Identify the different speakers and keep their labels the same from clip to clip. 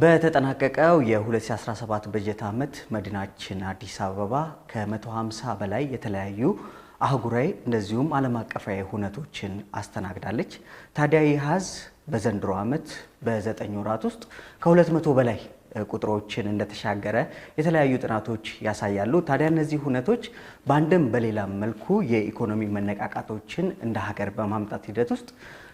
Speaker 1: በተጠናቀቀው የ2017 በጀት ዓመት መዲናችን አዲስ አበባ ከ150 በላይ የተለያዩ አህጉራዊ እንደዚሁም ዓለም አቀፋዊ ሁነቶችን አስተናግዳለች። ታዲያ ይህ ሀዝ በዘንድሮ ዓመት በ9 ወራት ውስጥ ከ200 በላይ ቁጥሮችን እንደተሻገረ የተለያዩ ጥናቶች ያሳያሉ። ታዲያ እነዚህ ሁነቶች በአንድም በሌላም መልኩ የኢኮኖሚ መነቃቃቶችን እንደ ሀገር በማምጣት ሂደት ውስጥ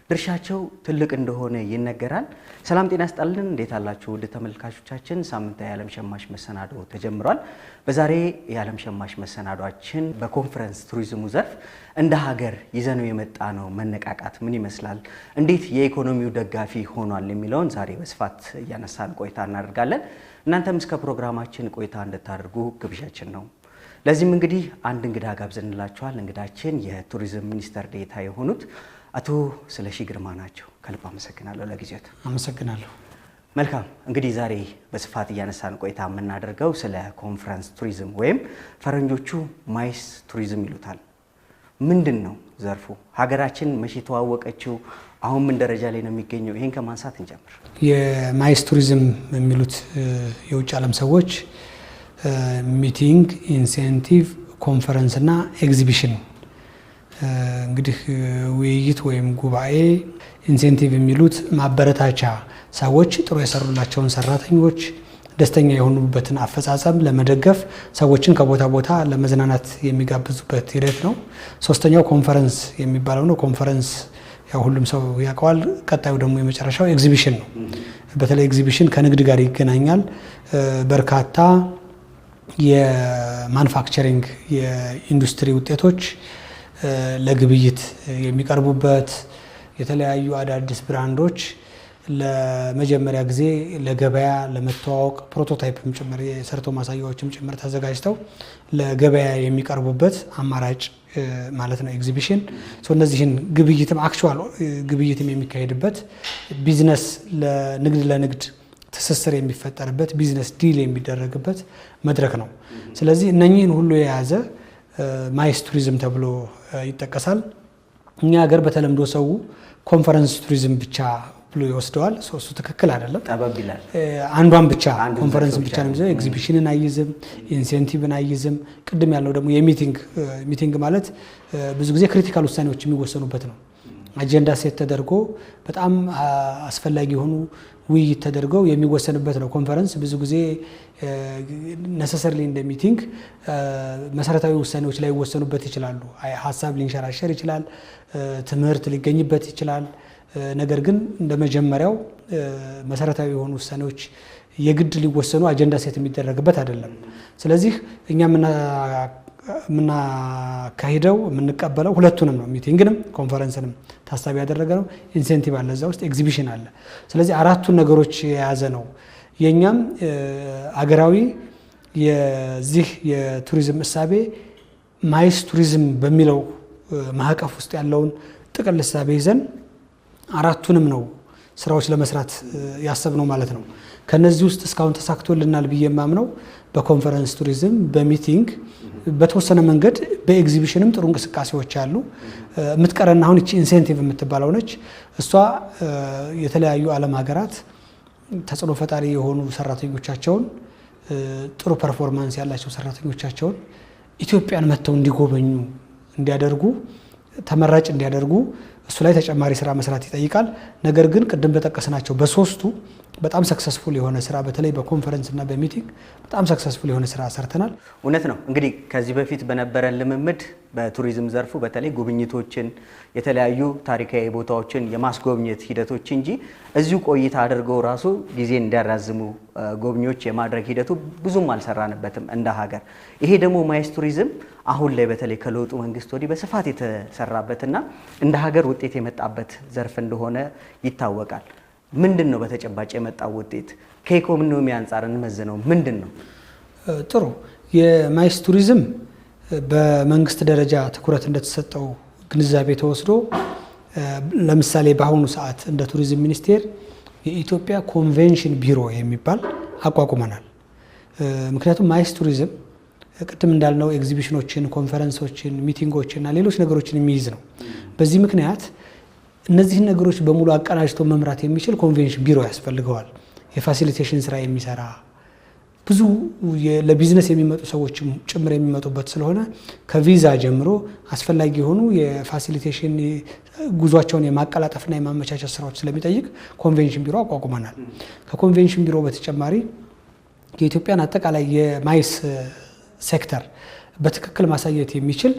Speaker 1: ድርሻቸው ትልቅ እንደሆነ ይነገራል። ሰላም ጤና ይስጥልን፣ እንዴት አላችሁ ውድ ተመልካቾቻችን? ሳምንታዊ የዓለም ሸማች መሰናዶ ተጀምሯል። በዛሬ የዓለም ሸማች መሰናዷችን በኮንፈረንስ ቱሪዝሙ ዘርፍ እንደ ሀገር ይዘነው የመጣ ነው መነቃቃት ምን ይመስላል፣ እንዴት የኢኮኖሚው ደጋፊ ሆኗል የሚለውን ዛሬ በስፋት እያነሳን ቆይታ እናደርጋለን። እናንተም እስከ ፕሮግራማችን ቆይታ እንድታደርጉ ግብዣችን ነው። ለዚህም እንግዲህ አንድ እንግዳ ጋብዘንላችኋል። እንግዳችን የቱሪዝም ሚኒስትር ዴኤታ የሆኑት አቶ ስለሺ ግርማ ናቸው። ከልብ አመሰግናለሁ ለጊዜዎት።
Speaker 2: አመሰግናለሁ።
Speaker 1: መልካም እንግዲህ ዛሬ በስፋት እያነሳን ቆይታ የምናደርገው ስለ ኮንፈረንስ ቱሪዝም ወይም ፈረንጆቹ ማይስ ቱሪዝም ይሉታል። ምንድን ነው ዘርፉ? ሀገራችን መቼ ተዋወቀችው? አሁን ምን ደረጃ ላይ ነው የሚገኘው? ይሄን ከማንሳት እንጀምር።
Speaker 2: የማይስ ቱሪዝም የሚሉት የውጭ ዓለም ሰዎች ሚቲንግ፣ ኢንሴንቲቭ፣ ኮንፈረንስ እና ኤግዚቢሽን እንግዲህ ውይይት ወይም ጉባኤ፣ ኢንሴንቲቭ የሚሉት ማበረታቻ፣ ሰዎች ጥሩ የሰሩላቸውን ሰራተኞች ደስተኛ የሆኑበትን አፈጻጸም ለመደገፍ ሰዎችን ከቦታ ቦታ ለመዝናናት የሚጋብዙበት ሂደት ነው። ሶስተኛው ኮንፈረንስ የሚባለው ነው። ኮንፈረንስ ያው ሁሉም ሰው ያውቀዋል። ቀጣዩ ደግሞ የመጨረሻው ኤግዚቢሽን ነው። በተለይ ኤግዚቢሽን ከንግድ ጋር ይገናኛል። በርካታ የማኑፋክቸሪንግ የኢንዱስትሪ ውጤቶች ለግብይት የሚቀርቡበት፣ የተለያዩ አዳዲስ ብራንዶች ለመጀመሪያ ጊዜ ለገበያ ለመተዋወቅ ፕሮቶታይፕም ጭምር የሰርቶ ማሳያዎችም ጭምር ተዘጋጅተው ለገበያ የሚቀርቡበት አማራጭ ማለት ነው ኤግዚቢሽን። እነዚህን ግብይትም አክቹዋል ግብይትም የሚካሄድበት፣ ቢዝነስ ለንግድ ትስስር የሚፈጠርበት፣ ቢዝነስ ዲል የሚደረግበት መድረክ ነው። ስለዚህ እነኚህን ሁሉ የያዘ ማይስ ቱሪዝም ተብሎ ይጠቀሳል። እኛ ሀገር በተለምዶ ሰው ኮንፈረንስ ቱሪዝም ብቻ ብሎ ይወስደዋል። እሱ ትክክል አይደለም።
Speaker 1: ጠበብ ይላል።
Speaker 2: አንዷን ብቻ ኮንፈረንስን ብቻ ነው የሚይዘው። ኤግዚቢሽንን አይይዝም፣ ኢንሴንቲቭን አይይዝም። ቅድም ያለው ደግሞ የሚቲንግ ማለት ብዙ ጊዜ ክሪቲካል ውሳኔዎች የሚወሰኑበት ነው። አጀንዳ ሴት ተደርጎ በጣም አስፈላጊ የሆኑ ውይይት ተደርገው የሚወሰንበት ነው። ኮንፈረንስ ብዙ ጊዜ ነሰሰርሊ እንደ ሚቲንግ መሰረታዊ ውሳኔዎች ላይ ይወሰኑበት ይችላሉ። ሀሳብ ሊንሸራሸር ይችላል፣ ትምህርት ሊገኝበት ይችላል። ነገር ግን እንደ መጀመሪያው መሰረታዊ የሆኑ ውሳኔዎች የግድ ሊወሰኑ አጀንዳ ሴት የሚደረግበት አይደለም። ስለዚህ እኛ የምናካሂደው የምንቀበለው ሁለቱንም ነው። ሚቲንግንም ኮንፈረንስንም ታሳቢ ያደረገ ነው። ኢንሴንቲቭ አለ፣ እዛ ውስጥ ኤግዚቢሽን አለ። ስለዚህ አራቱን ነገሮች የያዘ ነው። የኛም አገራዊ የዚህ የቱሪዝም እሳቤ ማይስ ቱሪዝም በሚለው ማዕቀፍ ውስጥ ያለውን ጥቅል እሳቤ ይዘን አራቱንም ነው ስራዎች ለመስራት ያሰብነው ማለት ነው። ከነዚህ ውስጥ እስካሁን ተሳክቶልናል ብዬ የማምነው በኮንፈረንስ ቱሪዝም፣ በሚቲንግ በተወሰነ መንገድ በኤግዚቢሽንም ጥሩ እንቅስቃሴዎች አሉ። የምትቀረና አሁን እቺ ኢንሴንቲቭ የምትባለው ነች። እሷ የተለያዩ ዓለም ሀገራት ተጽዕኖ ፈጣሪ የሆኑ ሰራተኞቻቸውን ጥሩ ፐርፎርማንስ ያላቸው ሰራተኞቻቸውን ኢትዮጵያን መጥተው እንዲጎበኙ እንዲያደርጉ ተመራጭ እንዲያደርጉ እሱ ላይ ተጨማሪ ስራ መስራት ይጠይቃል። ነገር ግን ቅድም በጠቀስናቸው በሶስቱ በጣም ሰክሰስፉል የሆነ ስራ በተለይ በኮንፈረንስ እና በሚቲንግ በጣም ሰክሰስፉል የሆነ ስራ ሰርተናል።
Speaker 1: እውነት ነው። እንግዲህ ከዚህ በፊት በነበረን ልምምድ በቱሪዝም ዘርፉ በተለይ ጉብኝቶችን፣ የተለያዩ ታሪካዊ ቦታዎችን የማስጎብኘት ሂደቶች እንጂ እዚሁ ቆይታ አድርገው ራሱ ጊዜ እንዲያራዝሙ ጎብኚዎች የማድረግ ሂደቱ ብዙም አልሰራንበትም እንደ ሀገር። ይሄ ደግሞ ማይስ ቱሪዝም አሁን ላይ በተለይ ከለውጡ መንግስት ወዲህ በስፋት የተሰራበትና እንደ ሀገር ውጤት የመጣበት ዘርፍ እንደሆነ ይታወቃል። ምንድን ነው በተጨባጭ የመጣው ውጤት? ከኢኮኖሚ አንጻር እንመዝነው ምንድን ነው?
Speaker 2: ጥሩ። የማይስ ቱሪዝም በመንግስት ደረጃ ትኩረት እንደተሰጠው ግንዛቤ ተወስዶ ለምሳሌ በአሁኑ ሰዓት እንደ ቱሪዝም ሚኒስቴር የኢትዮጵያ ኮንቬንሽን ቢሮ የሚባል አቋቁመናል። ምክንያቱም ማይስ ቱሪዝም ቅድም እንዳልነው ኤግዚቢሽኖችን፣ ኮንፈረንሶችን፣ ሚቲንጎችን እና ሌሎች ነገሮችን የሚይዝ ነው። በዚህ ምክንያት እነዚህን ነገሮች በሙሉ አቀናጅቶ መምራት የሚችል ኮንቬንሽን ቢሮ ያስፈልገዋል። የፋሲሊቴሽን ስራ የሚሰራ ብዙ ለቢዝነስ የሚመጡ ሰዎች ጭምር የሚመጡበት ስለሆነ ከቪዛ ጀምሮ አስፈላጊ የሆኑ የፋሲሊቴሽን ጉዟቸውን የማቀላጠፍና የማመቻቸት ስራዎች ስለሚጠይቅ ኮንቬንሽን ቢሮ አቋቁመናል። ከኮንቬንሽን ቢሮ በተጨማሪ የኢትዮጵያን አጠቃላይ የማይስ ሴክተር በትክክል ማሳየት የሚችል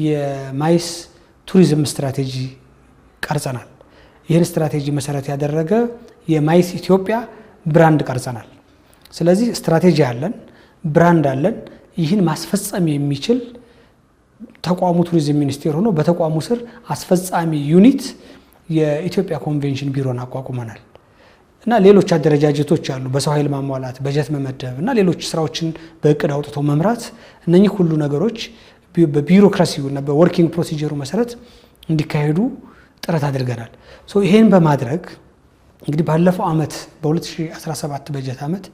Speaker 2: የማይስ ቱሪዝም ስትራቴጂ ቀርጸናል። ይህን ስትራቴጂ መሰረት ያደረገ የማይስ ኢትዮጵያ ብራንድ ቀርጸናል። ስለዚህ ስትራቴጂ አለን፣ ብራንድ አለን። ይህን ማስፈጸም የሚችል ተቋሙ ቱሪዝም ሚኒስቴር ሆኖ በተቋሙ ስር አስፈጻሚ ዩኒት የኢትዮጵያ ኮንቬንሽን ቢሮን አቋቁመናል እና ሌሎች አደረጃጀቶች አሉ። በሰው ኃይል ማሟላት፣ በጀት መመደብ እና ሌሎች ስራዎችን በእቅድ አውጥቶ መምራት። እነኚህ ሁሉ ነገሮች በቢሮክራሲው እና በወርኪንግ ፕሮሲጀሩ መሰረት እንዲካሄዱ ጥረት አድርገናል። ይሄን በማድረግ እንግዲህ ባለፈው ዓመት በ2017 በጀት ዓመት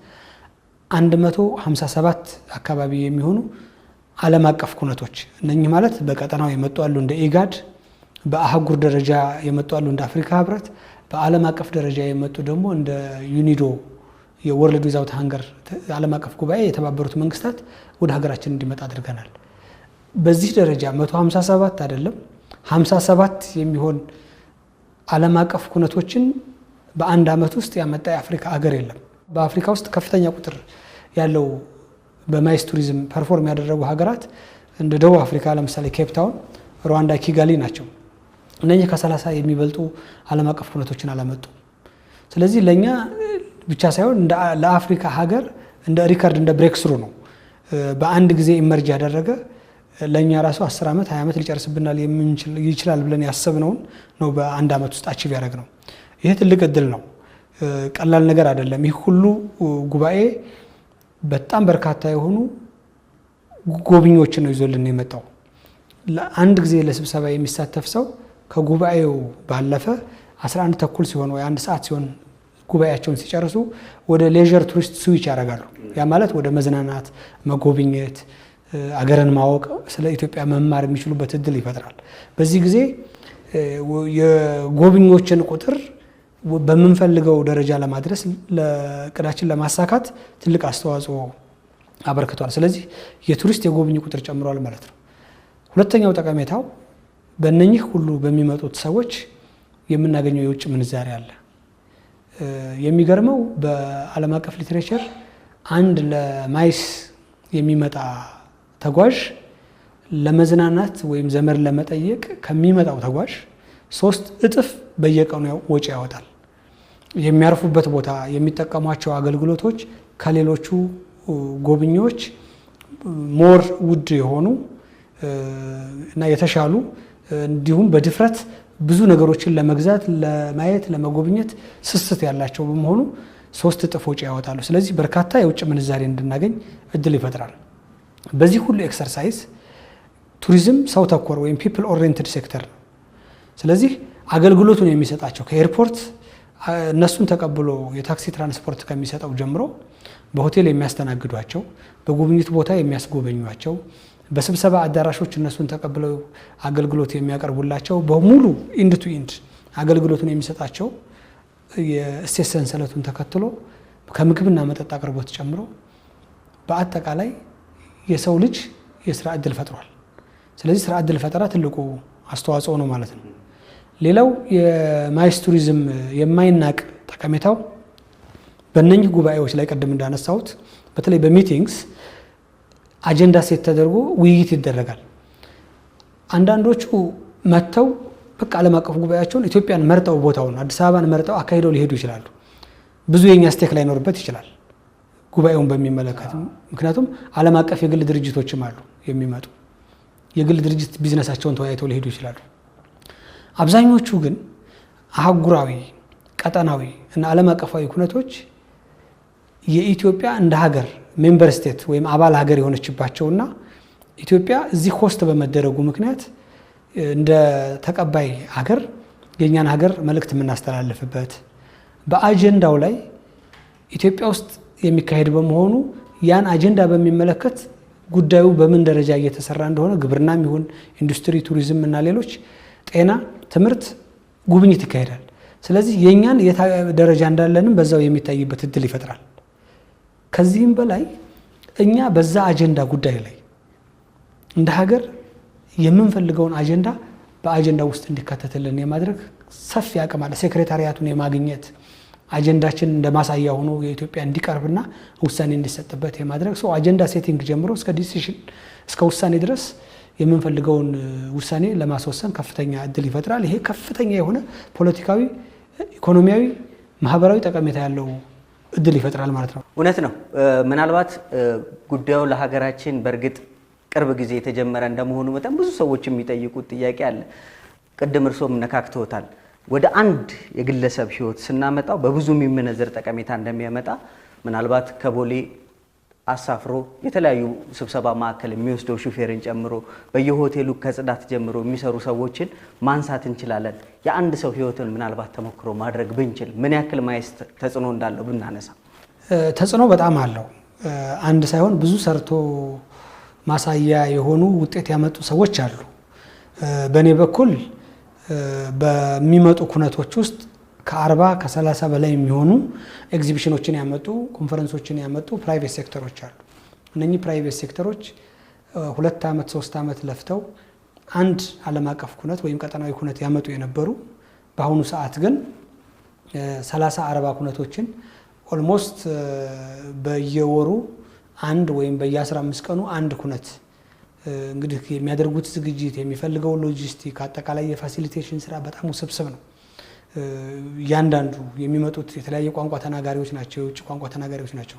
Speaker 2: 157 አካባቢ የሚሆኑ ዓለም አቀፍ ኩነቶች እነኚህ ማለት በቀጠናው የመጡ አሉ እንደ ኢጋድ፣ በአህጉር ደረጃ የመጡ አሉ እንደ አፍሪካ ህብረት፣ በዓለም አቀፍ ደረጃ የመጡ ደግሞ እንደ ዩኒዶ የወርልድ ዊዛውት ሃንገር ዓለም አቀፍ ጉባኤ የተባበሩት መንግስታት ወደ ሀገራችን እንዲመጣ አድርገናል። በዚህ ደረጃ 157 አይደለም 57 የሚሆን ዓለም አቀፍ ኩነቶችን በአንድ ዓመት ውስጥ ያመጣ የአፍሪካ ሀገር የለም። በአፍሪካ ውስጥ ከፍተኛ ቁጥር ያለው በማይስ ቱሪዝም ፐርፎርም ያደረጉ ሀገራት እንደ ደቡብ አፍሪካ ለምሳሌ ኬፕ ታውን፣ ሩዋንዳ፣ ኪጋሊ ናቸው። እነኚህ ከ30 የሚበልጡ ዓለም አቀፍ ኩነቶችን አላመጡም። ስለዚህ ለእኛ ብቻ ሳይሆን ለአፍሪካ ሀገር እንደ ሪከርድ እንደ ብሬክ ስሩ ነው። በአንድ ጊዜ ኢመርጅ ያደረገ ለእኛ ራሱ 10 ዓመት 20 ዓመት ሊጨርስብናል ይችላል ብለን ያሰብነውን ነው በአንድ ዓመት ውስጥ አቺቭ ያደረግ ነው። ይሄ ትልቅ እድል ነው። ቀላል ነገር አይደለም። ይህ ሁሉ ጉባኤ በጣም በርካታ የሆኑ ጎብኚዎችን ነው ይዞልን የመጣው። ለአንድ ጊዜ ለስብሰባ የሚሳተፍ ሰው ከጉባኤው ባለፈ 11 ተኩል ሲሆን ወይ 1 ሰዓት ሲሆን ጉባኤያቸውን ሲጨርሱ ወደ ሌጀር ቱሪስት ስዊች ያደርጋሉ። ያ ማለት ወደ መዝናናት፣ መጎብኘት፣ አገርን ማወቅ፣ ስለ ኢትዮጵያ መማር የሚችሉበት እድል ይፈጥራል። በዚህ ጊዜ የጎብኚዎችን ቁጥር በምንፈልገው ደረጃ ለማድረስ ለቅዳችን ለማሳካት ትልቅ አስተዋጽኦ አበርክቷል። ስለዚህ የቱሪስት የጎብኚ ቁጥር ጨምሯል ማለት ነው። ሁለተኛው ጠቀሜታው በእነኚህ ሁሉ በሚመጡት ሰዎች የምናገኘው የውጭ ምንዛሪ አለ። የሚገርመው በዓለም አቀፍ ሊትሬቸር አንድ ለማይስ የሚመጣ ተጓዥ ለመዝናናት ወይም ዘመድ ለመጠየቅ ከሚመጣው ተጓዥ 3 እጥፍ በየቀኑ ወጪ ያወጣል። የሚያርፉበት ቦታ፣ የሚጠቀሟቸው አገልግሎቶች ከሌሎቹ ጎብኚዎች ሞር ውድ የሆኑ እና የተሻሉ እንዲሁም በድፍረት ብዙ ነገሮችን ለመግዛት፣ ለማየት፣ ለመጎብኘት ስስት ያላቸው በመሆኑ 3 እጥፍ ወጪ ያወጣሉ። ስለዚህ በርካታ የውጭ ምንዛሬ እንድናገኝ እድል ይፈጥራል። በዚህ ሁሉ ኤክሰርሳይዝ ቱሪዝም ሰው ተኮር ወይም ፒፕል ኦሪየንትድ ሴክተር ነው። ስለዚህ አገልግሎቱን የሚሰጣቸው ከኤርፖርት እነሱን ተቀብሎ የታክሲ ትራንስፖርት ከሚሰጠው ጀምሮ በሆቴል የሚያስተናግዷቸው፣ በጉብኝት ቦታ የሚያስጎበኟቸው፣ በስብሰባ አዳራሾች እነሱን ተቀብለው አገልግሎት የሚያቀርቡላቸው በሙሉ ኢንድ ቱ ኢንድ አገልግሎቱን የሚሰጣቸው የእሴት ሰንሰለቱን ተከትሎ ከምግብና መጠጥ አቅርቦት ጨምሮ በአጠቃላይ የሰው ልጅ የስራ እድል ፈጥሯል። ስለዚህ ስራ እድል ፈጠራ ትልቁ አስተዋጽኦ ነው ማለት ነው። ሌላው የማይስ ቱሪዝም የማይናቅ ጠቀሜታው በእነኚህ ጉባኤዎች ላይ ቀደም እንዳነሳሁት በተለይ በሚቲንግስ አጀንዳ ሴት ተደርጎ ውይይት ይደረጋል። አንዳንዶቹ መጥተው በቃ ዓለም አቀፍ ጉባኤያቸውን ኢትዮጵያን መርጠው ቦታውን አዲስ አበባን መርጠው አካሂደው ሊሄዱ ይችላሉ። ብዙ የኛ ስቴክ ላይኖርበት ይችላል ጉባኤውን በሚመለከት። ምክንያቱም ዓለም አቀፍ የግል ድርጅቶችም አሉ የሚመጡ የግል ድርጅት ቢዝነሳቸውን ተወያይተው ሊሄዱ ይችላሉ። አብዛኞቹ ግን አህጉራዊ፣ ቀጠናዊ እና ዓለም አቀፋዊ ኩነቶች የኢትዮጵያ እንደ ሀገር ሜምበር ስቴት ወይም አባል ሀገር የሆነችባቸውና ኢትዮጵያ እዚህ ሆስት በመደረጉ ምክንያት እንደ ተቀባይ ሀገር የኛን ሀገር መልእክት የምናስተላልፍበት በአጀንዳው ላይ ኢትዮጵያ ውስጥ የሚካሄድ በመሆኑ ያን አጀንዳ በሚመለከት ጉዳዩ በምን ደረጃ እየተሰራ እንደሆነ ግብርናም ይሁን ኢንዱስትሪ፣ ቱሪዝም እና ሌሎች ጤና፣ ትምህርት፣ ጉብኝት ይካሄዳል። ስለዚህ የኛን ደረጃ እንዳለንም በዛው የሚታይበት እድል ይፈጥራል። ከዚህም በላይ እኛ በዛ አጀንዳ ጉዳይ ላይ እንደ ሀገር የምንፈልገውን አጀንዳ በአጀንዳ ውስጥ እንዲካተትልን የማድረግ ሰፊ አቅም አለ። ሴክሬታሪያቱን የማግኘት አጀንዳችን እንደ ማሳያ ሆኖ የኢትዮጵያ እንዲቀርብና ውሳኔ እንዲሰጥበት የማድረግ ሰው አጀንዳ ሴቲንግ ጀምሮ እስከ ዲሲሽን እስከ ውሳኔ ድረስ የምንፈልገውን ውሳኔ ለማስወሰን ከፍተኛ እድል ይፈጥራል። ይሄ ከፍተኛ የሆነ ፖለቲካዊ፣ ኢኮኖሚያዊ፣ ማህበራዊ ጠቀሜታ ያለው እድል ይፈጥራል ማለት ነው።
Speaker 1: እውነት ነው። ምናልባት ጉዳዩ ለሀገራችን በእርግጥ ቅርብ ጊዜ የተጀመረ እንደመሆኑ መጠን ብዙ ሰዎች የሚጠይቁት ጥያቄ አለ። ቅድም እርሶም ነካክተውታል። ወደ አንድ የግለሰብ ህይወት ስናመጣው በብዙ የሚመነዘር ጠቀሜታ እንደሚያመጣ ምናልባት ከቦሌ አሳፍሮ የተለያዩ ስብሰባ ማዕከል የሚወስደው ሹፌርን ጨምሮ በየሆቴሉ ከጽዳት ጀምሮ የሚሰሩ ሰዎችን ማንሳት እንችላለን። የአንድ ሰው ህይወትን ምናልባት ተሞክሮ ማድረግ ብንችል ምን ያክል ማየት ተጽዕኖ እንዳለው ብናነሳ?
Speaker 2: ተጽዕኖ በጣም አለው። አንድ ሳይሆን ብዙ ሰርቶ ማሳያ የሆኑ ውጤት ያመጡ ሰዎች አሉ። በእኔ በኩል በሚመጡ ኩነቶች ውስጥ ከ40 ከ30 በላይ የሚሆኑ ኤግዚቢሽኖችን ያመጡ ኮንፈረንሶችን ያመጡ ፕራይቬት ሴክተሮች አሉ። እነኚህ ፕራይቬት ሴክተሮች 2 ዓመት 3 ዓመት ለፍተው አንድ ዓለም አቀፍ ኩነት ወይም ቀጠናዊ ኩነት ያመጡ የነበሩ በአሁኑ ሰዓት ግን 30-40 ኩነቶችን ኦልሞስት በየወሩ አንድ ወይም በየ15 ቀኑ አንድ ኩነት እንግዲህ የሚያደርጉት ዝግጅት የሚፈልገው ሎጂስቲክ አጠቃላይ የፋሲሊቴሽን ስራ በጣም ውስብስብ ነው። እያንዳንዱ የሚመጡት የተለያየ ቋንቋ ተናጋሪዎች ናቸው፣ የውጭ ቋንቋ ተናጋሪዎች ናቸው።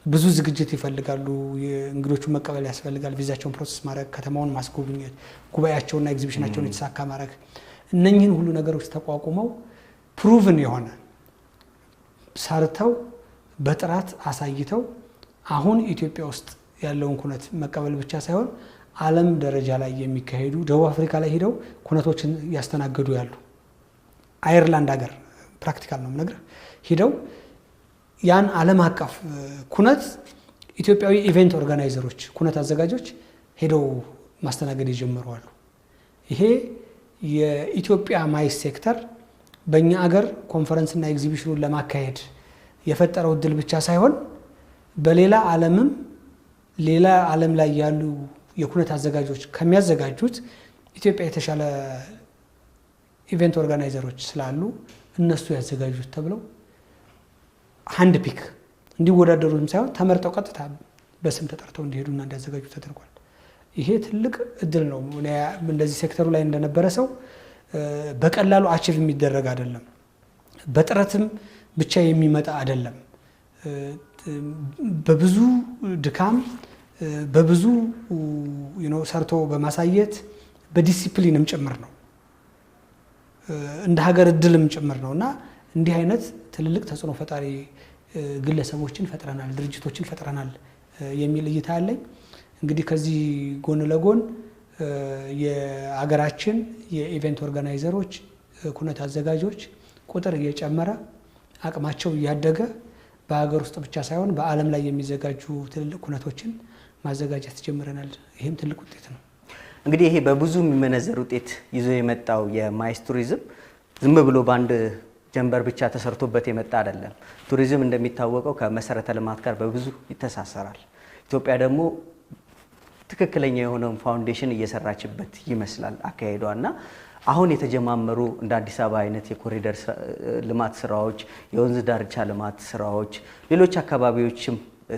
Speaker 2: ብዙ ዝግጅት ይፈልጋሉ። እንግዶቹን መቀበል ያስፈልጋል፣ ቪዛቸውን ፕሮሰስ ማድረግ፣ ከተማውን ማስጎብኘት፣ ጉባኤያቸውና ኤግዚቢሽናቸውን የተሳካ ማድረግ። እነኚህን ሁሉ ነገሮች ተቋቁመው ፕሩቭን የሆነ ሰርተው በጥራት አሳይተው አሁን ኢትዮጵያ ውስጥ ያለውን ኩነት መቀበል ብቻ ሳይሆን ዓለም ደረጃ ላይ የሚካሄዱ ደቡብ አፍሪካ ላይ ሄደው ኩነቶችን ያስተናገዱ ያሉ፣ አየርላንድ ሀገር ፕራክቲካል ነው የምነግርህ፣ ሄደው ያን ዓለም አቀፍ ኩነት ኢትዮጵያዊ ኢቨንት ኦርጋናይዘሮች፣ ኩነት አዘጋጆች ሄደው ማስተናገድ የጀመሩ አሉ። ይሄ የኢትዮጵያ ማይስ ሴክተር በእኛ አገር ኮንፈረንስና ኤግዚቢሽኑን ለማካሄድ የፈጠረው እድል ብቻ ሳይሆን በሌላ ዓለምም ሌላ ዓለም ላይ ያሉ የኩነት አዘጋጆች ከሚያዘጋጁት ኢትዮጵያ የተሻለ ኢቨንት ኦርጋናይዘሮች ስላሉ እነሱ ያዘጋጁት ተብለው ሃንድ ፒክ እንዲወዳደሩም ሳይሆን ተመርጠው ቀጥታ በስም ተጠርተው እንዲሄዱና እንዲያዘጋጁ ተደርጓል። ይሄ ትልቅ እድል ነው። እንደዚህ ሴክተሩ ላይ እንደነበረ ሰው በቀላሉ አቺቭ የሚደረግ አይደለም። በጥረትም ብቻ የሚመጣ አይደለም። በብዙ ድካም በብዙ ሰርቶ በማሳየት በዲሲፕሊንም ጭምር ነው፣ እንደ ሀገር እድልም ጭምር ነው እና እንዲህ አይነት ትልልቅ ተጽዕኖ ፈጣሪ ግለሰቦችን ፈጥረናል፣ ድርጅቶችን ፈጥረናል የሚል እይታ አለኝ። እንግዲህ ከዚህ ጎን ለጎን የሀገራችን የኢቨንት ኦርጋናይዘሮች ኩነት አዘጋጆች ቁጥር እየጨመረ አቅማቸው እያደገ በሀገር ውስጥ ብቻ ሳይሆን በዓለም ላይ የሚዘጋጁ ትልልቅ ኩነቶችን ማዘጋጀት ጀምረናል። ይህም ትልቅ ውጤት ነው።
Speaker 1: እንግዲህ ይሄ በብዙ የሚመነዘር ውጤት ይዞ የመጣው የማይስ ቱሪዝም ዝም ብሎ በአንድ ጀንበር ብቻ ተሰርቶበት የመጣ አይደለም። ቱሪዝም እንደሚታወቀው ከመሰረተ ልማት ጋር በብዙ ይተሳሰራል። ኢትዮጵያ ደግሞ ትክክለኛ የሆነውን ፋውንዴሽን እየሰራችበት ይመስላል አካሄዷና አሁን የተጀማመሩ እንደ አዲስ አበባ አይነት የኮሪደር ልማት ስራዎች፣ የወንዝ ዳርቻ ልማት ስራዎች፣ ሌሎች አካባቢዎችም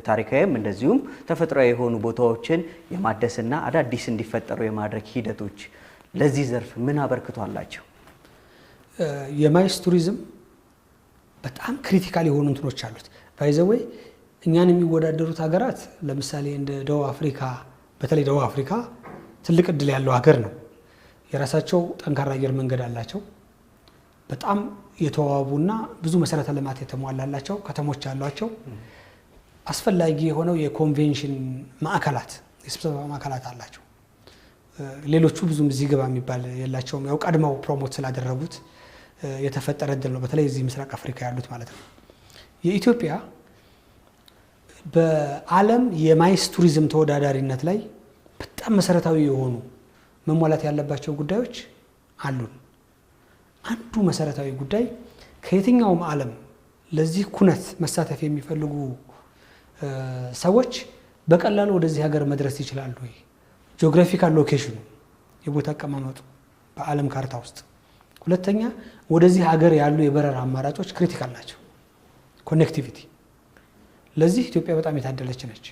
Speaker 1: ታሪካዊም እንደዚሁም ተፈጥሯዊ የሆኑ ቦታዎችን የማደስና አዳዲስ እንዲፈጠሩ የማድረግ ሂደቶች ለዚህ ዘርፍ ምን አበርክቶ አላቸው?
Speaker 2: የማይስ ቱሪዝም በጣም ክሪቲካል የሆኑ እንትኖች አሉት። ባይዘወይ እኛን የሚወዳደሩት ሀገራት ለምሳሌ እንደ ደቡብ አፍሪካ፣ በተለይ ደቡብ አፍሪካ ትልቅ እድል ያለው ሀገር ነው። የራሳቸው ጠንካራ አየር መንገድ አላቸው። በጣም የተዋቡና ብዙ መሰረተ ልማት የተሟላላቸው ከተሞች አሏቸው። አስፈላጊ የሆነው የኮንቬንሽን ማዕከላት፣ የስብሰባ ማዕከላት አላቸው። ሌሎቹ ብዙም እዚህ ግባ የሚባል የላቸውም። ያው ቀድመው ፕሮሞት ስላደረጉት የተፈጠረ እድል ነው። በተለይ እዚህ ምስራቅ አፍሪካ ያሉት ማለት ነው። የኢትዮጵያ በዓለም የማይስ ቱሪዝም ተወዳዳሪነት ላይ በጣም መሰረታዊ የሆኑ መሟላት ያለባቸው ጉዳዮች አሉን። አንዱ መሰረታዊ ጉዳይ ከየትኛውም ዓለም ለዚህ ኩነት መሳተፍ የሚፈልጉ ሰዎች በቀላሉ ወደዚህ ሀገር መድረስ ይችላሉ ወይ? ጂኦግራፊካል ሎኬሽኑ የቦታ አቀማመጡ በዓለም ካርታ ውስጥ። ሁለተኛ ወደዚህ ሀገር ያሉ የበረራ አማራጮች ክሪቲካል ናቸው። ኮኔክቲቪቲ ለዚህ ኢትዮጵያ በጣም የታደለች ነች።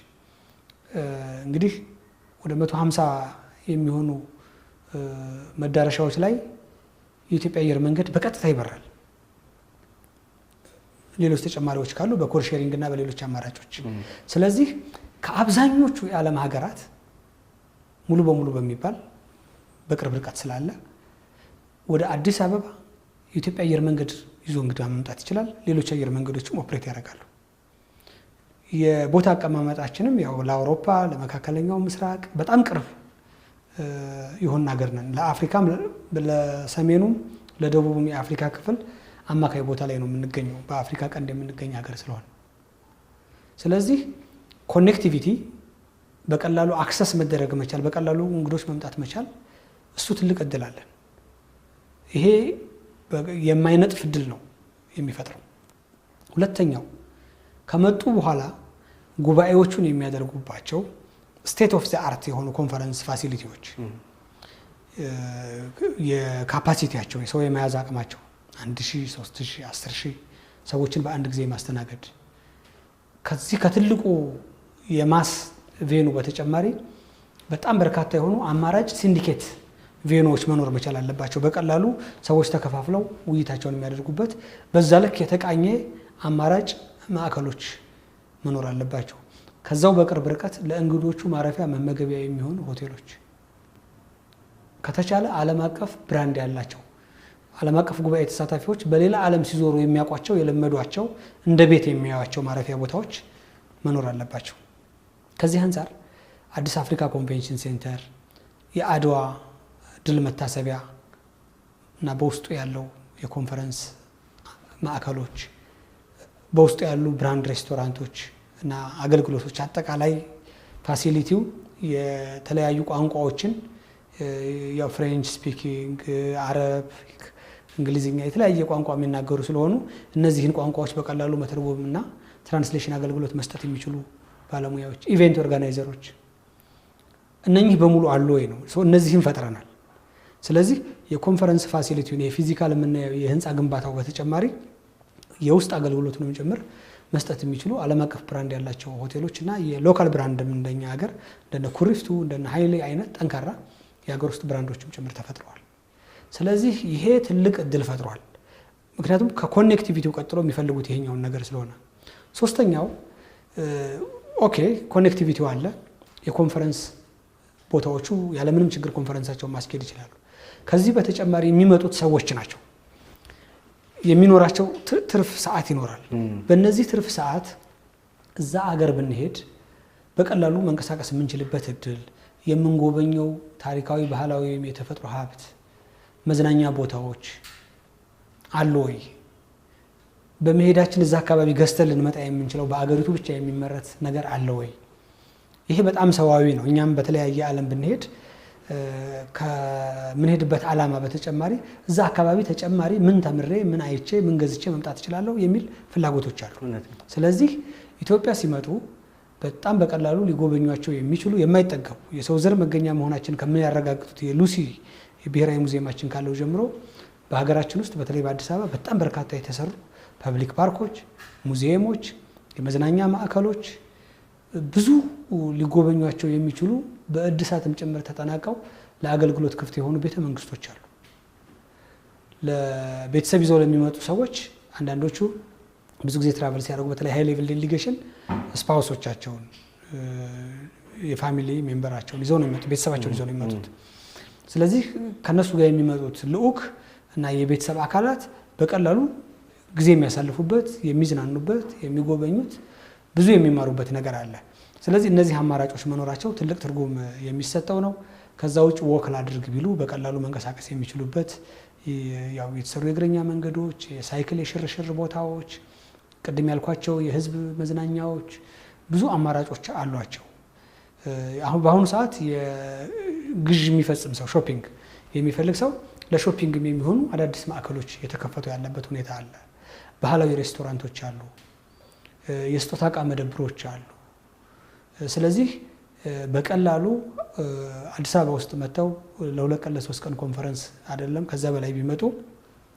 Speaker 2: እንግዲህ ወደ 150 የሚሆኑ መዳረሻዎች ላይ የኢትዮጵያ አየር መንገድ በቀጥታ ይበራል። ሌሎች ተጨማሪዎች ካሉ በኮድ ሼሪንግ እና በሌሎች አማራጮች። ስለዚህ ከአብዛኞቹ የዓለም ሀገራት ሙሉ በሙሉ በሚባል በቅርብ ርቀት ስላለ ወደ አዲስ አበባ የኢትዮጵያ አየር መንገድ ይዞ እንግዳ መምጣት ይችላል። ሌሎች አየር መንገዶችም ኦፕሬት ያደርጋሉ። የቦታ አቀማመጣችንም ያው ለአውሮፓ ለመካከለኛው ምስራቅ በጣም ቅርብ የሆነ ሀገር ነን። ለአፍሪካም ለሰሜኑም ለደቡቡም የአፍሪካ ክፍል አማካይ ቦታ ላይ ነው የምንገኘው፣ በአፍሪካ ቀንድ የምንገኝ ሀገር ስለሆነ። ስለዚህ ኮኔክቲቪቲ በቀላሉ አክሰስ መደረግ መቻል፣ በቀላሉ እንግዶች መምጣት መቻል፣ እሱ ትልቅ እድል አለን። ይሄ የማይነጥፍ እድል ነው የሚፈጥረው። ሁለተኛው ከመጡ በኋላ ጉባኤዎቹን የሚያደርጉባቸው ስቴት ኦፍ ዘ አርት የሆኑ ኮንፈረንስ ፋሲሊቲዎች የካፓሲቲያቸው የሰው የመያዝ አቅማቸው 1000፣ 3000፣ 10000 ሰዎችን በአንድ ጊዜ ማስተናገድ ከዚህ ከትልቁ የማስ ቬኑ በተጨማሪ በጣም በርካታ የሆኑ አማራጭ ሲንዲኬት ቬኖዎች መኖር መቻል አለባቸው። በቀላሉ ሰዎች ተከፋፍለው ውይይታቸውን የሚያደርጉበት በዛ ልክ የተቃኘ አማራጭ ማዕከሎች መኖር አለባቸው። ከዛው በቅርብ ርቀት ለእንግዶቹ ማረፊያ መመገቢያ የሚሆኑ ሆቴሎች፣ ከተቻለ ዓለም አቀፍ ብራንድ ያላቸው ዓለም አቀፍ ጉባኤ ተሳታፊዎች በሌላ ዓለም ሲዞሩ የሚያውቋቸው የለመዷቸው እንደ ቤት የሚያዩዋቸው ማረፊያ ቦታዎች መኖር አለባቸው። ከዚህ አንጻር አዲስ አፍሪካ ኮንቬንሽን ሴንተር፣ የአድዋ ድል መታሰቢያ እና በውስጡ ያለው የኮንፈረንስ ማዕከሎች፣ በውስጡ ያሉ ብራንድ ሬስቶራንቶች እና አገልግሎቶች፣ አጠቃላይ ፋሲሊቲው የተለያዩ ቋንቋዎችን የፍሬንች ስፒኪንግ፣ አረቢክ፣ እንግሊዝኛ የተለያየ ቋንቋ የሚናገሩ ስለሆኑ እነዚህን ቋንቋዎች በቀላሉ መተርጎም እና ትራንስሌሽን አገልግሎት መስጠት የሚችሉ ባለሙያዎች፣ ኢቨንት ኦርጋናይዘሮች እነኚህ በሙሉ አሉ ወይ ነው። እነዚህን ፈጥረናል። ስለዚህ የኮንፈረንስ ፋሲሊቲውን የፊዚካል የምናየው የህንፃ ግንባታው በተጨማሪ የውስጥ አገልግሎቱንም ጭምር መስጠት የሚችሉ ዓለም አቀፍ ብራንድ ያላቸው ሆቴሎች እና የሎካል ብራንድም እንደኛ ሀገር እንደነ ኩሪፍቱ እንደነ ሀይሌ አይነት ጠንካራ የሀገር ውስጥ ብራንዶችም ጭምር ተፈጥረዋል። ስለዚህ ይሄ ትልቅ እድል ፈጥሯል። ምክንያቱም ከኮኔክቲቪቲው ቀጥሎ የሚፈልጉት ይሄኛውን ነገር ስለሆነ። ሶስተኛው ኦኬ ኮኔክቲቪቲው አለ። የኮንፈረንስ ቦታዎቹ ያለምንም ችግር ኮንፈረንሳቸውን ማስኬድ ይችላሉ። ከዚህ በተጨማሪ የሚመጡት ሰዎች ናቸው። የሚኖራቸው ትርፍ ሰዓት ይኖራል። በእነዚህ ትርፍ ሰዓት እዛ አገር ብንሄድ በቀላሉ መንቀሳቀስ የምንችልበት እድል፣ የምንጎበኘው ታሪካዊ ባህላዊ ወይም የተፈጥሮ ሀብት መዝናኛ ቦታዎች አሉ ወይ? በመሄዳችን እዛ አካባቢ ገዝተን ልንመጣ የምንችለው በአገሪቱ ብቻ የሚመረት ነገር አለ ወይ? ይሄ በጣም ሰዋዊ ነው። እኛም በተለያየ ዓለም ብንሄድ ከምንሄድበት ዓላማ በተጨማሪ እዛ አካባቢ ተጨማሪ ምን ተምሬ ምን አይቼ ምን ገዝቼ መምጣት እችላለሁ የሚል ፍላጎቶች አሉ። ስለዚህ ኢትዮጵያ ሲመጡ በጣም በቀላሉ ሊጎበኟቸው የሚችሉ የማይጠገቡ የሰው ዘር መገኛ መሆናችን ከሚያረጋግጡት የሉሲ የብሔራዊ ሙዚየማችን ካለው ጀምሮ በሀገራችን ውስጥ በተለይ በአዲስ አበባ በጣም በርካታ የተሰሩ ፐብሊክ ፓርኮች፣ ሙዚየሞች፣ የመዝናኛ ማዕከሎች ብዙ ሊጎበኟቸው የሚችሉ በእድሳትም ጭምር ተጠናቀው ለአገልግሎት ክፍት የሆኑ ቤተ መንግስቶች አሉ። ለቤተሰብ ይዘው ለሚመጡ ሰዎች አንዳንዶቹ ብዙ ጊዜ ትራቨል ሲያደርጉ በተለይ ሃይ ሌቭል ዴሊጌሽን ስፓውሶቻቸውን የፋሚሊ ሜምበራቸውን ይዘው ነው የሚመጡት፣ ቤተሰባቸውን ይዘው ነው የሚመጡት። ስለዚህ ከነሱ ጋር የሚመጡት ልዑክ እና የቤተሰብ አካላት በቀላሉ ጊዜ የሚያሳልፉበት፣ የሚዝናኑበት፣ የሚጎበኙት ብዙ የሚማሩበት ነገር አለ። ስለዚህ እነዚህ አማራጮች መኖራቸው ትልቅ ትርጉም የሚሰጠው ነው። ከዛ ውጭ ወክ ላድርግ ቢሉ በቀላሉ መንቀሳቀስ የሚችሉበት ያው የተሰሩ የእግረኛ መንገዶች፣ የሳይክል የሽርሽር ቦታዎች፣ ቅድም ያልኳቸው የህዝብ መዝናኛዎች ብዙ አማራጮች አሏቸው። አሁን በአሁኑ ሰዓት የግዥ የሚፈጽም ሰው ሾፒንግ የሚፈልግ ሰው ለሾፒንግም የሚሆኑ አዳዲስ ማዕከሎች የተከፈቱ ያለበት ሁኔታ አለ። ባህላዊ ሬስቶራንቶች አሉ፣ የስጦታ ዕቃ መደብሮች አሉ። ስለዚህ በቀላሉ አዲስ አበባ ውስጥ መጥተው ለ2 ቀን ለ3 ቀን ኮንፈረንስ አይደለም ከዛ በላይ ቢመጡ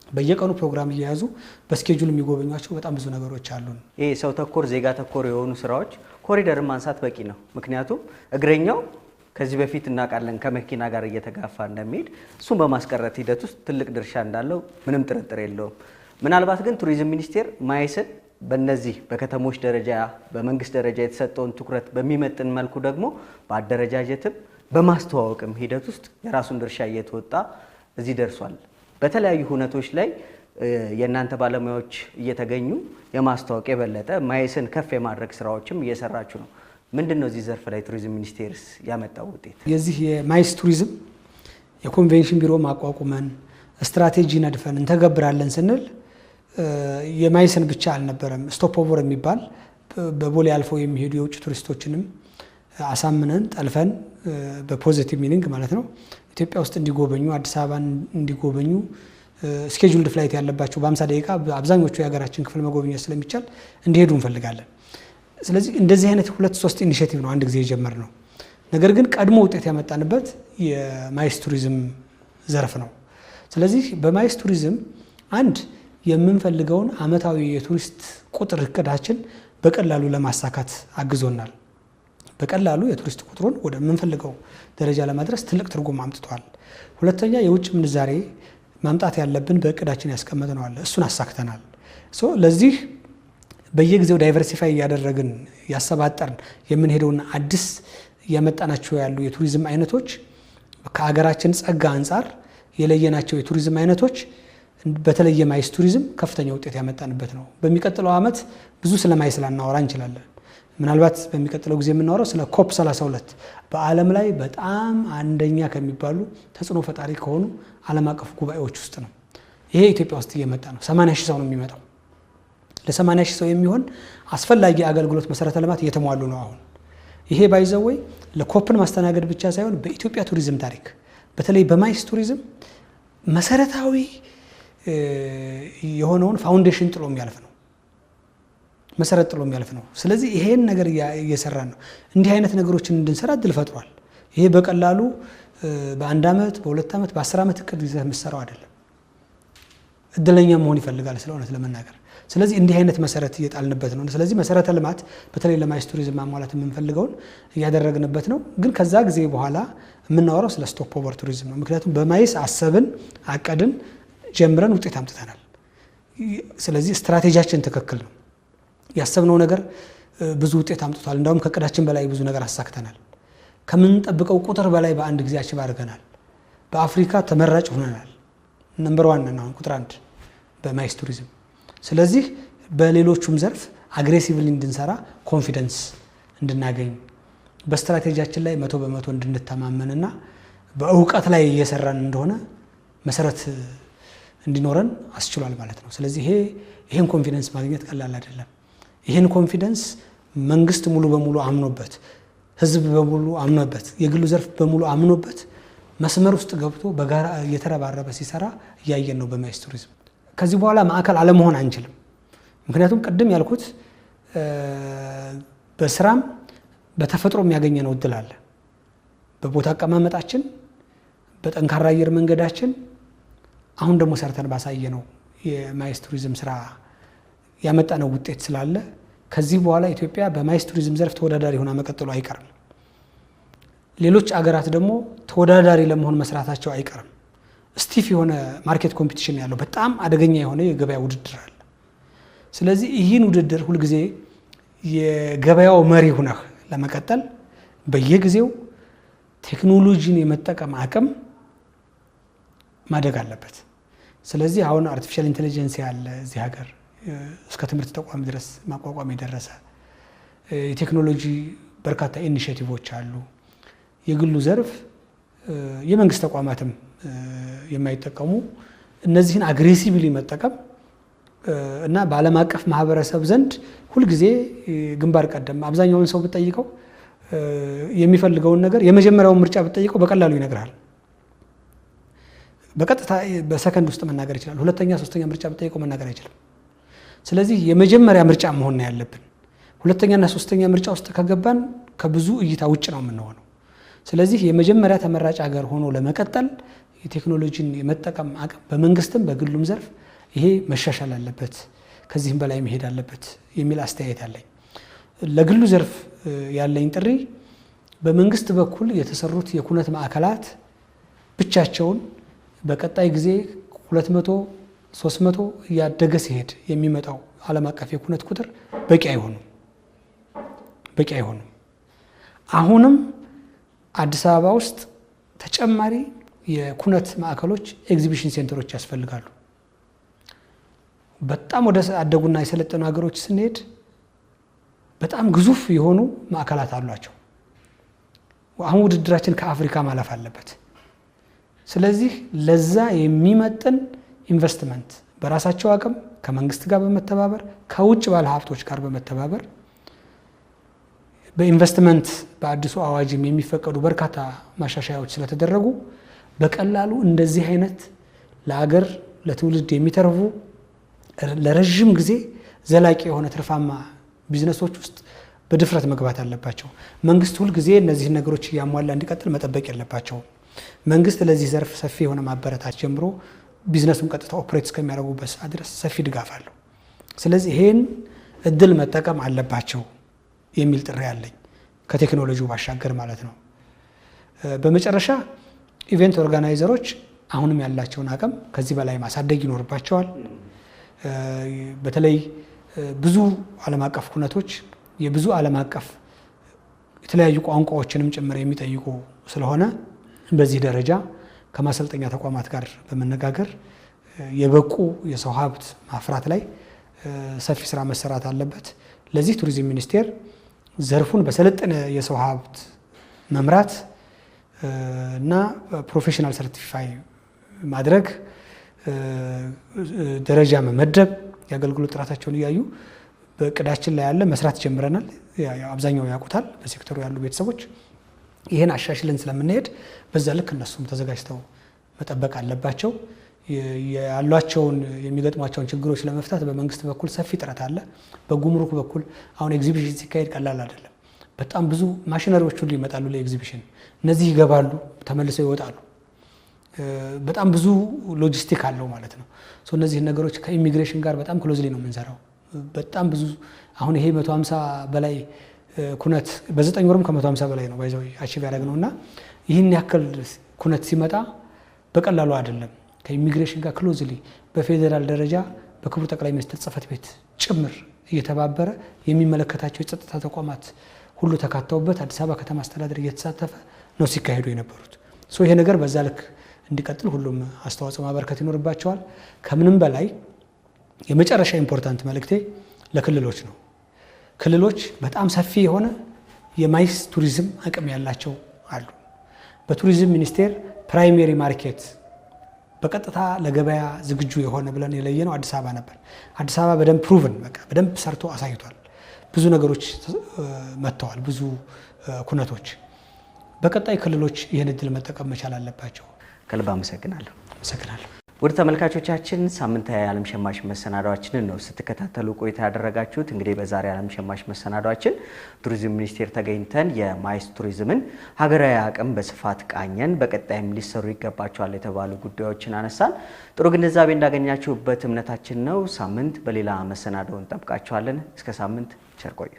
Speaker 2: በየቀኑ ፕሮግራም እየያዙ በስኬጁል የሚጎበኟቸው በጣም ብዙ ነገሮች አሉ።
Speaker 1: ይሄ ሰው ተኮር ዜጋ ተኮር የሆኑ ስራዎች ኮሪደርን ማንሳት በቂ ነው። ምክንያቱም እግረኛው ከዚህ በፊት እናውቃለን ከመኪና ጋር እየተጋፋ እንደሚሄድ እሱን በማስቀረት ሂደት ውስጥ ትልቅ ድርሻ እንዳለው ምንም ጥርጥር የለውም። ምናልባት ግን ቱሪዝም ሚኒስቴር ማይስን በእነዚህ በከተሞች ደረጃ በመንግስት ደረጃ የተሰጠውን ትኩረት በሚመጥን መልኩ ደግሞ በአደረጃጀትም በማስተዋወቅም ሂደት ውስጥ የራሱን ድርሻ እየተወጣ እዚህ ደርሷል። በተለያዩ ሁነቶች ላይ የእናንተ ባለሙያዎች እየተገኙ የማስተዋወቅ የበለጠ ማይስን ከፍ የማድረግ ስራዎችም እየሰራችሁ ነው። ምንድነው እዚህ ዘርፍ ላይ ቱሪዝም ሚኒስቴርስ ያመጣው ውጤት?
Speaker 2: የዚህ የማይስ ቱሪዝም የኮንቬንሽን ቢሮ ማቋቁመን ስትራቴጂ ነድፈን እንተገብራለን ስንል የማይስን ብቻ አልነበረም። ስቶፕ ኦቨር የሚባል በቦሌ አልፈው የሚሄዱ የውጭ ቱሪስቶችንም አሳምነን ጠልፈን በፖዚቲቭ ሚኒንግ ማለት ነው ኢትዮጵያ ውስጥ እንዲጎበኙ አዲስ አበባን እንዲጎበኙ ስኬጁልድ ፍላይት ያለባቸው በ50 ደቂቃ አብዛኞቹ የሀገራችን ክፍል መጎብኘት ስለሚቻል እንዲሄዱ እንፈልጋለን። ስለዚህ እንደዚህ አይነት 2-3 ኢኒሼቲቭ ነው አንድ ጊዜ የጀመርነው። ነገር ግን ቀድሞ ውጤት ያመጣንበት የማይስ ቱሪዝም ዘርፍ ነው። ስለዚህ በማይስ ቱሪዝም አንድ የምንፈልገውን አመታዊ የቱሪስት ቁጥር እቅዳችን በቀላሉ ለማሳካት አግዞናል። በቀላሉ የቱሪስት ቁጥሩን ወደ ምንፈልገው ደረጃ ለማድረስ ትልቅ ትርጉም አምጥቷል። ሁለተኛ የውጭ ምንዛሬ ማምጣት ያለብን በእቅዳችን ያስቀመጥነው አለ፣ እሱን አሳክተናል። ለዚህ በየጊዜው ዳይቨርሲፋይ እያደረግን ያሰባጠርን የምንሄደውና አዲስ ያመጣናቸው ያሉ የቱሪዝም አይነቶች ከሀገራችን ጸጋ አንጻር የለየናቸው የቱሪዝም አይነቶች በተለይ የማይስ ቱሪዝም ከፍተኛ ውጤት ያመጣንበት ነው። በሚቀጥለው ዓመት ብዙ ስለ ማይስ ላናወራ እንችላለን። ምናልባት በሚቀጥለው ጊዜ የምናወራው ስለ ኮፕ 32 በዓለም ላይ በጣም አንደኛ ከሚባሉ ተጽዕኖ ፈጣሪ ከሆኑ ዓለም አቀፍ ጉባኤዎች ውስጥ ነው። ይሄ ኢትዮጵያ ውስጥ እየመጣ ነው። 80,000 ሰው ነው የሚመጣው። ለ80,000 ሰው የሚሆን አስፈላጊ አገልግሎት መሰረተ ልማት እየተሟሉ ነው አሁን። ይሄ ባይዘወይ ለኮፕን ማስተናገድ ብቻ ሳይሆን በኢትዮጵያ ቱሪዝም ታሪክ በተለይ በማይስ ቱሪዝም መሰረታዊ የሆነውን ፋውንዴሽን ጥሎ የሚያልፍ ነው፣ መሰረት ጥሎ የሚያልፍ ነው። ስለዚህ ይሄን ነገር እየሰራን ነው። እንዲህ አይነት ነገሮችን እንድንሰራ እድል ፈጥሯል። ይሄ በቀላሉ በ1 ዓመት በ2 ዓመት በ10 ዓመት እቅድ ይዘህ የምትሰራው አይደለም። እድለኛ መሆን ይፈልጋል ስለ እውነት ለመናገር። ስለዚህ እንዲህ አይነት መሰረት እየጣልንበት ነው። ስለዚህ መሰረተ ልማት በተለይ ለማይስ ቱሪዝም ማሟላት የምንፈልገውን እያደረግንበት ነው። ግን ከዛ ጊዜ በኋላ የምናወራው ስለ ስቶፕ ኦቨር ቱሪዝም ነው። ምክንያቱም በማይስ አሰብን፣ አቀድን፣ ጀምረን ውጤት አምጥተናል። ስለዚህ ስትራቴጂያችን ትክክል ነው። ያሰብነው ነገር ብዙ ውጤት አምጥቷል። እንዳውም ከእቅዳችን በላይ ብዙ ነገር አሳክተናል። ከምንጠብቀው ቁጥር በላይ በአንድ ጊዜ አችብ አድርገናል። በአፍሪካ ተመራጭ ሆነናል። ነምበር 1 ነን አሁን ቁጥር 1 በማይስ ቱሪዝም። ስለዚህ በሌሎቹም ዘርፍ አግሬሲቭሊ እንድንሰራ ኮንፊደንስ እንድናገኝ በስትራቴጂያችን ላይ 100% እንድንተማመንና በእውቀት ላይ እየሰራን እንደሆነ መሰረት እንዲኖረን አስችሏል ማለት ነው። ስለዚህ ይሄን ኮንፊደንስ ማግኘት ቀላል አይደለም። ይሄን ኮንፊደንስ መንግስት ሙሉ በሙሉ አምኖበት፣ ህዝብ በሙሉ አምኖበት፣ የግሉ ዘርፍ በሙሉ አምኖበት መስመር ውስጥ ገብቶ በጋራ እየተረባረበ ሲሰራ እያየን ነው በማይስ ቱሪዝም። ከዚህ በኋላ ማዕከል አለመሆን አንችልም። ምክንያቱም ቅድም ያልኩት በስራም በተፈጥሮ የሚያገኘነው እድል አለ። በቦታ አቀማመጣችን፣ በጠንካራ አየር መንገዳችን፣ አሁን ደግሞ ሰርተን ባሳየነው የማይስ ቱሪዝም ስራ ያመጣነው ውጤት ስላለ ከዚህ በኋላ ኢትዮጵያ በማይስ ቱሪዝም ዘርፍ ተወዳዳሪ ሆና መቀጠሉ አይቀርም። ሌሎች አገራት ደግሞ ተወዳዳሪ ለመሆን መስራታቸው አይቀርም። ስቲፍ የሆነ ማርኬት ኮምፒቲሽን ያለው በጣም አደገኛ የሆነ የገበያ ውድድር አለ። ስለዚህ ይህን ውድድር ሁልጊዜ የገበያው መሪ ሆነህ ለመቀጠል በየጊዜው ቴክኖሎጂን የመጠቀም አቅም ማደግ አለበት። ስለዚህ አሁን አርቲፊሻል ኢንቴሊጀንስ ያለ እዚህ ሀገር እስከ ትምህርት ተቋም ድረስ ማቋቋም የደረሰ የቴክኖሎጂ በርካታ ኢኒሼቲቮች አሉ። የግሉ ዘርፍ የመንግስት ተቋማትም የማይጠቀሙ እነዚህን አግሬሲቭሊ መጠቀም እና በዓለም አቀፍ ማህበረሰብ ዘንድ ሁልጊዜ ግንባር ቀደም አብዛኛውን ሰው ብትጠይቀው የሚፈልገውን ነገር የመጀመሪያውን ምርጫ ብትጠይቀው በቀላሉ ይነግራል። በቀጥታ በሰከንድ ውስጥ መናገር ይችላል። ሁለተኛ ሶስተኛ ምርጫ ብትጠይቀው መናገር አይችልም። ስለዚህ የመጀመሪያ ምርጫ መሆን ነው ያለብን። ሁለተኛና ሶስተኛ ምርጫ ውስጥ ከገባን ከብዙ እይታ ውጭ ነው የምንሆነው። ስለዚህ የመጀመሪያ ተመራጭ ሀገር ሆኖ ለመቀጠል የቴክኖሎጂን የመጠቀም አቅም በመንግስትም በግሉም ዘርፍ ይሄ መሻሻል አለበት፣ ከዚህም በላይ መሄድ አለበት የሚል አስተያየት አለኝ። ለግሉ ዘርፍ ያለኝ ጥሪ በመንግስት በኩል የተሰሩት የኩነት ማዕከላት ብቻቸውን በቀጣይ ጊዜ 200 300 እያደገ ሲሄድ የሚመጣው ዓለም አቀፍ የኩነት ቁጥር በቂ አይሆንም። አሁንም አዲስ አበባ ውስጥ ተጨማሪ የኩነት ማዕከሎች ኤግዚቢሽን ሴንተሮች ያስፈልጋሉ። በጣም ወደ አደጉና የሰለጠኑ ሀገሮች ስንሄድ በጣም ግዙፍ የሆኑ ማዕከላት አሏቸው። አሁን ውድድራችን ከአፍሪካ ማለፍ አለበት። ስለዚህ ለዛ የሚመጥን ኢንቨስትመንት በራሳቸው አቅም ከመንግስት ጋር በመተባበር ከውጭ ባለ ሀብቶች ጋር በመተባበር በኢንቨስትመንት በአዲሱ አዋጅም የሚፈቀዱ በርካታ ማሻሻያዎች ስለተደረጉ በቀላሉ እንደዚህ አይነት ለሀገር ለትውልድ የሚተርፉ ለረጅም ጊዜ ዘላቂ የሆነ ትርፋማ ቢዝነሶች ውስጥ በድፍረት መግባት አለባቸው። መንግስት ሁል ጊዜ እነዚህን ነገሮች እያሟላ እንዲቀጥል መጠበቅ የለባቸውም። መንግስት ለዚህ ዘርፍ ሰፊ የሆነ ማበረታች ጀምሮ ቢዝነሱን ቀጥታ ኦፕሬት እስከሚያደርጉበት ሰዓት ድረስ ሰፊ ድጋፍ አለው። ስለዚህ ይሄን እድል መጠቀም አለባቸው የሚል ጥሪ አለኝ፣ ከቴክኖሎጂው ባሻገር ማለት ነው። በመጨረሻ ኢቨንት ኦርጋናይዘሮች አሁንም ያላቸውን አቅም ከዚህ በላይ ማሳደግ ይኖርባቸዋል። በተለይ ብዙ ዓለም አቀፍ ኩነቶች የብዙ ዓለም አቀፍ የተለያዩ ቋንቋዎችንም ጭምር የሚጠይቁ ስለሆነ በዚህ ደረጃ ከማሰልጠኛ ተቋማት ጋር በመነጋገር የበቁ የሰው ሀብት ማፍራት ላይ ሰፊ ስራ መሰራት አለበት። ለዚህ ቱሪዝም ሚኒስቴር ዘርፉን በሰለጠነ የሰው ሀብት መምራት እና ፕሮፌሽናል ሰርቲፋይ ማድረግ፣ ደረጃ መመደብ፣ የአገልግሎት ጥራታቸውን እያዩ በእቅዳችን ላይ ያለ መስራት ጀምረናል። አብዛኛው ያውቁታል በሴክተሩ ያሉ ቤተሰቦች። ይህን አሻሽለን ስለምንሄድ በዛ ልክ እነሱም ተዘጋጅተው መጠበቅ አለባቸው። ያሏቸውን የሚገጥሟቸውን ችግሮች ለመፍታት በመንግስት በኩል ሰፊ ጥረት አለ። በጉምሩክ በኩል አሁን ኤግዚቢሽን ሲካሄድ ቀላል አይደለም። በጣም ብዙ ማሽነሪዎች ሁሉ ይመጣሉ ለኤግዚቢሽን። እነዚህ ይገባሉ፣ ተመልሰው ይወጣሉ። በጣም ብዙ ሎጂስቲክ አለው ማለት ነው። እነዚህ ነገሮች ከኢሚግሬሽን ጋር በጣም ክሎዝሊ ነው የምንሰራው። በጣም ብዙ አሁን ይሄ 150 በላይ ኩነት በ9 ወርም ከ150 በላይ ነው ባይዘው አቺቭ ያደረግነው እና ይህን ያክል ኩነት ሲመጣ በቀላሉ አይደለም። ከኢሚግሬሽን ጋር ክሎዝሊ በፌዴራል ደረጃ በክቡር ጠቅላይ ሚኒስትር ጽሕፈት ቤት ጭምር እየተባበረ የሚመለከታቸው የጸጥታ ተቋማት ሁሉ ተካተውበት አዲስ አበባ ከተማ አስተዳደር እየተሳተፈ ነው ሲካሄዱ የነበሩት። ይሄ ነገር በዛ ልክ እንዲቀጥል ሁሉም አስተዋጽኦ ማበርከት ይኖርባቸዋል። ከምንም በላይ የመጨረሻ ኢምፖርታንት መልእክቴ ለክልሎች ነው። ክልሎች በጣም ሰፊ የሆነ የማይስ ቱሪዝም አቅም ያላቸው አሉ። በቱሪዝም ሚኒስቴር ፕራይሜሪ ማርኬት በቀጥታ ለገበያ ዝግጁ የሆነ ብለን የለየነው አዲስ አበባ ነበር። አዲስ አበባ በደንብ ፕሩቭን በደንብ ሰርቶ አሳይቷል። ብዙ ነገሮች መጥተዋል፣ ብዙ ኩነቶች። በቀጣይ ክልሎች ይህን እድል መጠቀም መቻል አለባቸው።
Speaker 1: ከልብ አመሰግናለሁ።
Speaker 2: አመሰግናለሁ።
Speaker 1: ውድ ተመልካቾቻችን ሳምንታዊ የዓለም ሸማች መሰናዷችንን ነው ስትከታተሉ ቆይታ ያደረጋችሁት። እንግዲህ በዛሬ የዓለም ሸማች መሰናዷችን ቱሪዝም ሚኒስቴር ተገኝተን የማይስ ቱሪዝምን ሀገራዊ አቅም በስፋት ቃኘን። በቀጣይም ሊሰሩ ይገባቸዋል የተባሉ ጉዳዮችን አነሳን። ጥሩ ግንዛቤ እንዳገኛችሁበት እምነታችን ነው። ሳምንት በሌላ መሰናዶ እንጠብቃችኋለን። እስከ ሳምንት ቸር ቆዩ።